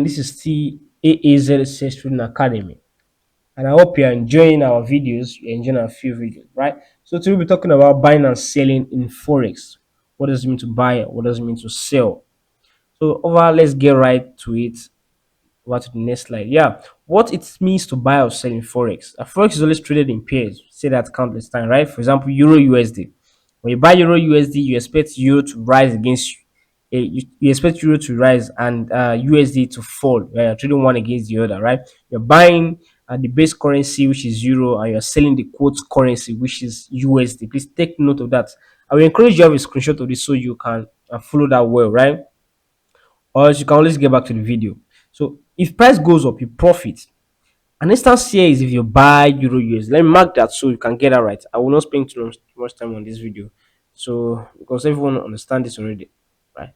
This is still AAZ Sales Trading Academy, and I hope you're enjoying our videos. You're enjoying our few videos, right? So today we'll be talking about buying and selling in Forex. What does it mean to buy? What does it mean to sell? So overall, let's get right to it. Over to the next slide. Yeah, what it means to buy or sell in Forex. Forex is always traded in pairs. Say that countless times, right? For example, Euro USD. When you buy Euro USD, you expect Euro to rise against you expect Euro to rise and USD to fall. Right? You're trading one against the other, right? You're buying the base currency, which is Euro, and you're selling the quote currency, which is USD. Please take note of that. I will encourage you to have a screenshot of this so you can follow that well, right? Or else you can always get back to the video. So if price goes up, you profit. An instance here is if you buy Euro US. Let me mark that so you can get that right. I will not spend too much time on this video. So because everyone understand this already, right?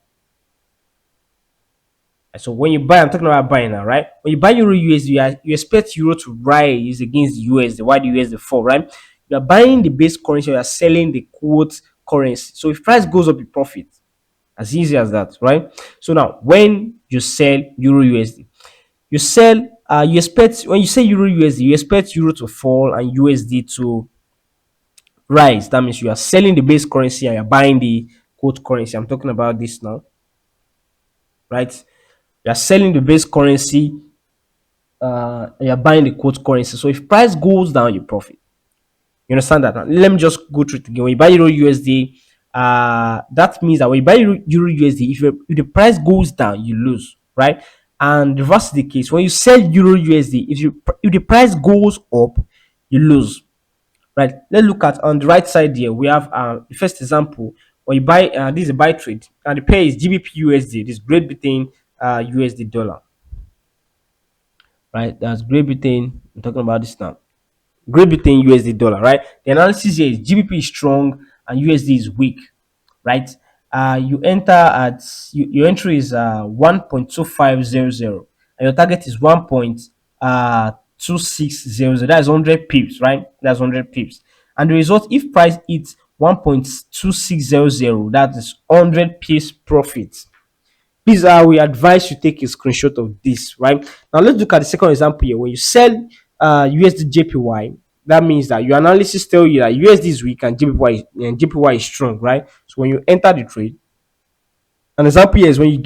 So when you buy, I'm talking about buying now, right? When you buy Euro USD, you expect Euro to rise against the USD. Why the USD fall, right? You are buying the base currency, you are selling the quote currency. So if price goes up, you profit. As easy as that, right? So now, when you sell Euro USD, you sell, you expect when you say Euro USD, you expect Euro to fall and USD to rise. That means you are selling the base currency and you're buying the quote currency. I'm talking about this now, right? You are selling the base currency, and you're buying the quote currency. So if price goes down, you profit. You understand that? Now, let me just go through it again. When you buy Euro USD, that means that when you buy Euro USD, if the price goes down, you lose, right? And reverse the case. When you sell Euro USD, if the price goes up, you lose, right? Let's look at on the right side here. We have the first example. When you buy, this is a buy trade, and the pair is GBP USD. This is Great Britain USD dollar, right? That's Great Britain. I'm talking about this now. Great Britain USD dollar, right? The analysis here is GBP is strong and USD is weak, right? You enter at your entry is 1.2500 and your target is 1.2600. That is 100 pips, right? That's 100 pips. And the result, if price hits 1.2600, that is 100 pips profit. Please, we advise you take a screenshot of this, right? Now let's look at the second example here. When you sell USD JPY, that means that your analysis tell you that USD is weak and JPY is strong, right? So when you enter the trade, an example here is when you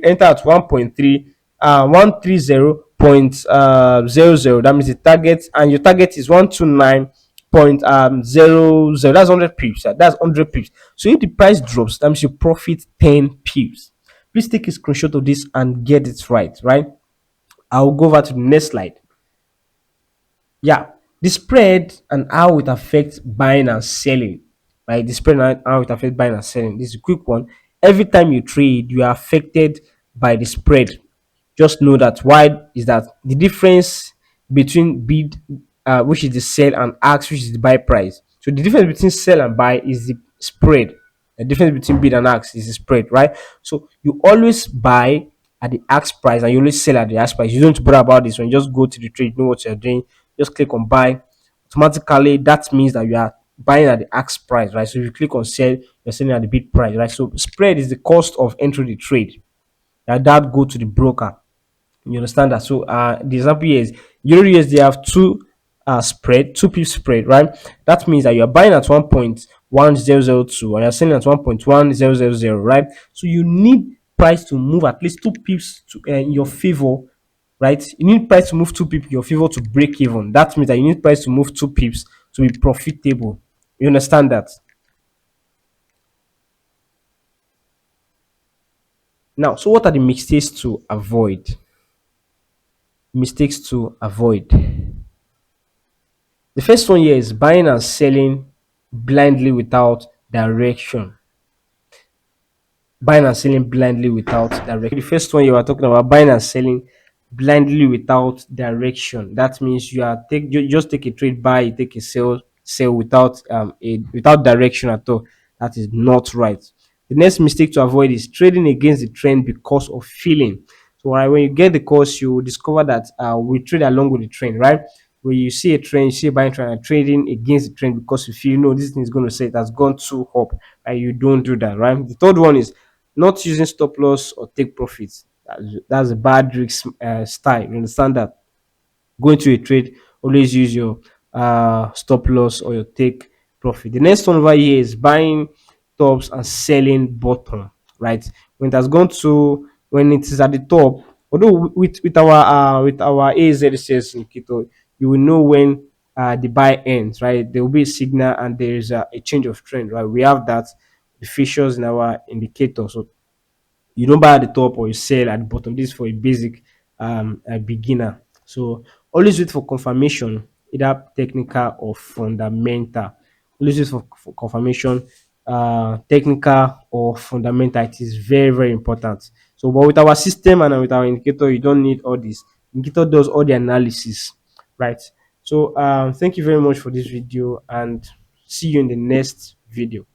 enter at 1.30.00, that means the target, and your target is 129.00. That's 100 pips. That's 100 pips. So if the price drops, that means you profit 10 pips. Please take a screenshot of this and get it right, right? I'll go over to the next slide. Yeah, the spread and how it affects buying and selling, right? The spread and how it affects buying and selling. This is a quick one. Every time you trade, you are affected by the spread. Just know that. Why is that? The difference between bid, which is the sell, and ask, which is the buy price. So the difference between sell and buy is the spread. The difference between bid and ask is the spread, right? So you always buy at the ask price and you always sell at the ask price. You don't bother about this. When you just go to the trade, you know what you're doing. Just click on buy. Automatically, that means that you are buying at the ask price, right? So if you click on sell, you're selling at the bid price, right? So spread is the cost of entering the trade. That go to the broker. You understand that? So the example here is Euro USD have two pip spread, right? That means that you are buying at 1.1002 and you're selling at 1.1000, right? So you need price to move at least two pips in your favor, right? You need price to move two pips in your favor to break even. That means that you need price to move two pips to be profitable. You understand that? Now, so what are the mistakes to avoid? Mistakes to avoid. The first one here is buying and selling blindly without direction. Buying and selling blindly without direction. The first one you are talking about buying and selling blindly without direction. That means you just take a trade buy, you take a sell without without direction at all. That is not right. The next mistake to avoid is trading against the trend because of feeling. So when you get the course, you discover that we trade along with the trend, right? When you see a trend, you see a buying trend, and trading against the trend because you feel, this thing is going to say it has gone too up, and you don't do that, right? The third one is not using stop loss or take profits. That's a bad risk style. You understand that? Go into a trade, always use your stop loss or your take profit. The next one over here is buying tops and selling bottom, right? When it has gone to, when it is at the top, although with our AZSS indicator, you will know when the buy ends, right? There will be a signal and there is a change of trend, right? We have that, the features in our indicator. So you don't buy at the top or you sell at the bottom. This is for a basic a beginner. So always wait for confirmation, either technical or fundamental. Always wait for confirmation, technical or fundamental. It is very, very important. So, but with our system and with our indicator, you don't need all this. Indicator does all the analysis, right? So, thank you very much for this video and see you in the next video.